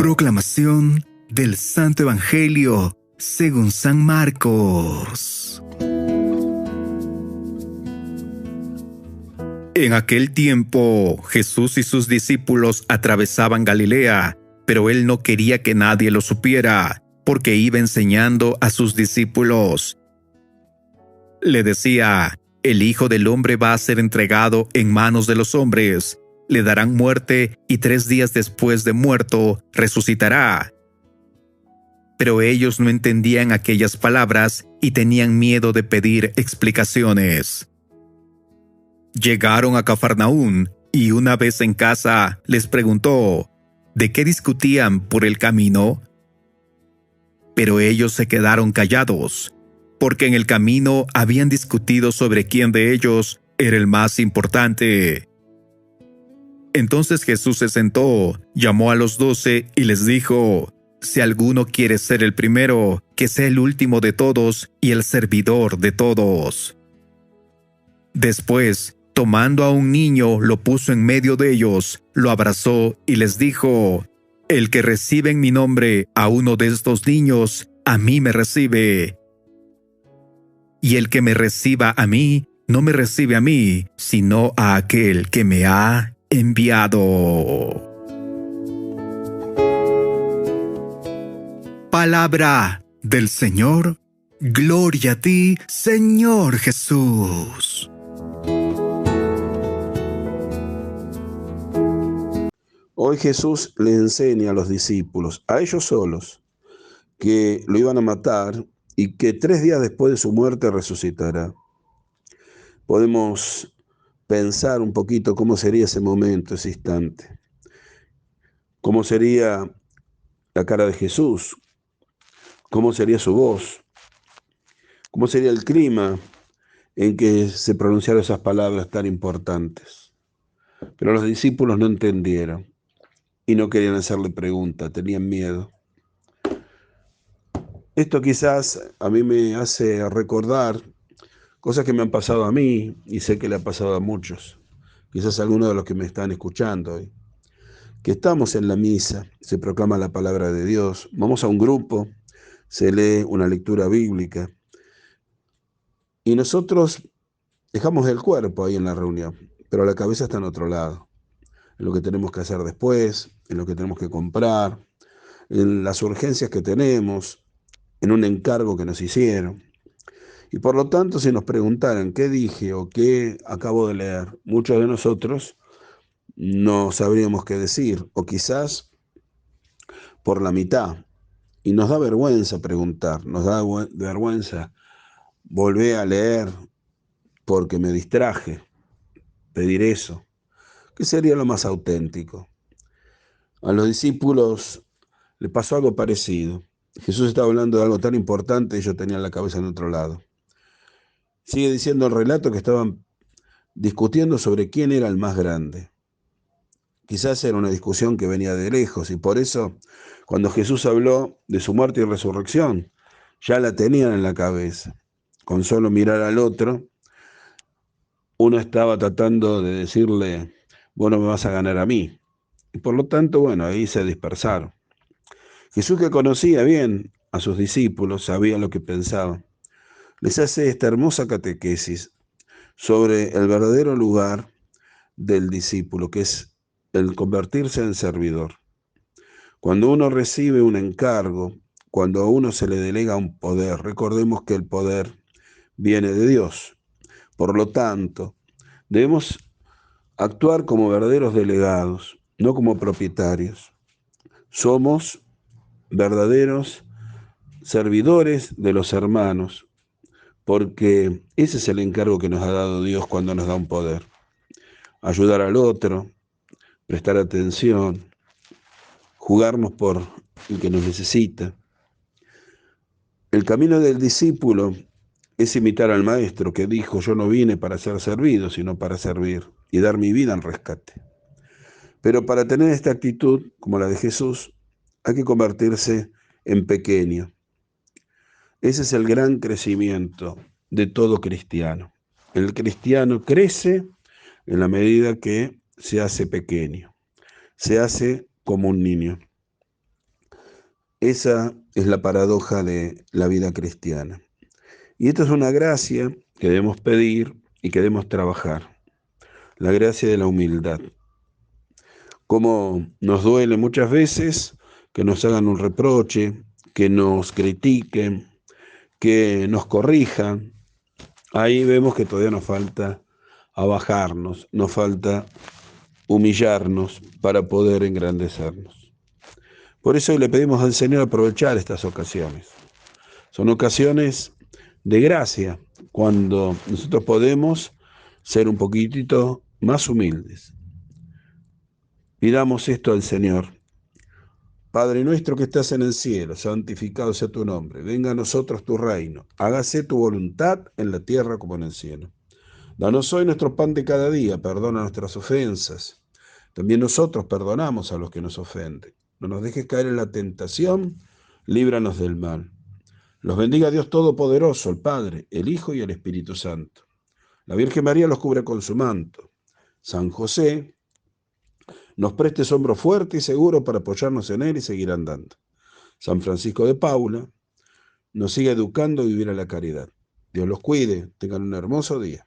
Proclamación del Santo Evangelio según San Marcos. En aquel tiempo, Jesús y sus discípulos atravesaban Galilea, pero él no quería que nadie lo supiera, porque iba enseñando a sus discípulos. Le decía: el Hijo del Hombre va a ser entregado en manos de los hombres. Le darán muerte y 3 días después de muerto resucitará. Pero ellos no entendían aquellas palabras y tenían miedo de pedir explicaciones. Llegaron a Cafarnaún y una vez en casa les preguntó de qué discutían por el camino. Pero ellos se quedaron callados, porque en el camino habían discutido sobre quién de ellos era el más importante. Entonces Jesús se sentó, llamó a los 12 y les dijo: si alguno quiere ser el primero, que sea el último de todos y el servidor de todos. Después, tomando a un niño, lo puso en medio de ellos, lo abrazó y les dijo: el que recibe en mi nombre a uno de estos niños, a mí me recibe. Y el que me reciba a mí, no me recibe a mí, sino a aquel que me ha enviado. Palabra del Señor. Gloria a ti, Señor Jesús. Hoy Jesús le enseña a los discípulos, a ellos solos, que lo iban a matar y que 3 días después de su muerte resucitará. Podemos pensar un poquito cómo sería ese momento, ese instante. Cómo sería la cara de Jesús, cómo sería su voz, cómo sería el clima en que se pronunciaron esas palabras tan importantes. Pero los discípulos no entendieron y no querían hacerle preguntas, tenían miedo. Esto quizás a mí me hace recordar cosas que me han pasado a mí y sé que le ha pasado a muchos, quizás a algunos de los que me están escuchando hoy, que estamos en la misa, se proclama la palabra de Dios, vamos a un grupo, se lee una lectura bíblica y nosotros dejamos el cuerpo ahí en la reunión, pero la cabeza está en otro lado, en lo que tenemos que hacer después, en lo que tenemos que comprar, en las urgencias que tenemos, en un encargo que nos hicieron. Y por lo tanto, si nos preguntaran qué dije o qué acabo de leer, muchos de nosotros no sabríamos qué decir, o quizás por la mitad. Y nos da vergüenza preguntar, nos da vergüenza volver a leer porque me distraje, pedir eso. ¿Qué sería lo más auténtico? A los discípulos les pasó algo parecido. Jesús estaba hablando de algo tan importante y ellos tenían la cabeza en otro lado. Sigue diciendo el relato que estaban discutiendo sobre quién era el más grande. Quizás era una discusión que venía de lejos y por eso cuando Jesús habló de su muerte y resurrección, ya la tenían en la cabeza. Con solo mirar al otro, uno estaba tratando de decirle: vos no me vas a ganar a mí. Y por lo tanto, bueno, ahí se dispersaron. Jesús, que conocía bien a sus discípulos, sabía lo que pensaban. Les hace esta hermosa catequesis sobre el verdadero lugar del discípulo, que es el convertirse en servidor. Cuando uno recibe un encargo, cuando a uno se le delega un poder, recordemos que el poder viene de Dios. Por lo tanto, debemos actuar como verdaderos delegados, no como propietarios. Somos verdaderos servidores de los hermanos, porque ese es el encargo que nos ha dado Dios cuando nos da un poder. Ayudar al otro, prestar atención, jugarnos por el que nos necesita. El camino del discípulo es imitar al Maestro que dijo: yo no vine para ser servido, sino para servir y dar mi vida en rescate. Pero para tener esta actitud, como la de Jesús, hay que convertirse en pequeño. Ese es el gran crecimiento de todo cristiano. El cristiano crece en la medida que se hace pequeño, se hace como un niño. Esa es la paradoja de la vida cristiana. Y esto es una gracia que debemos pedir y que debemos trabajar. La gracia de la humildad. Como nos duele muchas veces que nos hagan un reproche, que nos critiquen, que nos corrijan. Ahí vemos que todavía nos falta abajarnos, nos falta humillarnos para poder engrandecernos. Por eso le pedimos al Señor aprovechar estas ocasiones. Son ocasiones de gracia, cuando nosotros podemos ser un poquitito más humildes. Pidamos esto al Señor. Padre nuestro que estás en el cielo, santificado sea tu nombre. Venga a nosotros tu reino. Hágase tu voluntad en la tierra como en el cielo. Danos hoy nuestro pan de cada día. Perdona nuestras ofensas. También nosotros perdonamos a los que nos ofenden. No nos dejes caer en la tentación. Líbranos del mal. Los bendiga Dios Todopoderoso, el Padre, el Hijo y el Espíritu Santo. La Virgen María los cubre con su manto. San José nos preste sombro fuerte y seguro para apoyarnos en él y seguir andando. San Francisco de Paula nos sigue educando a vivir a la caridad. Dios los cuide. Tengan un hermoso día.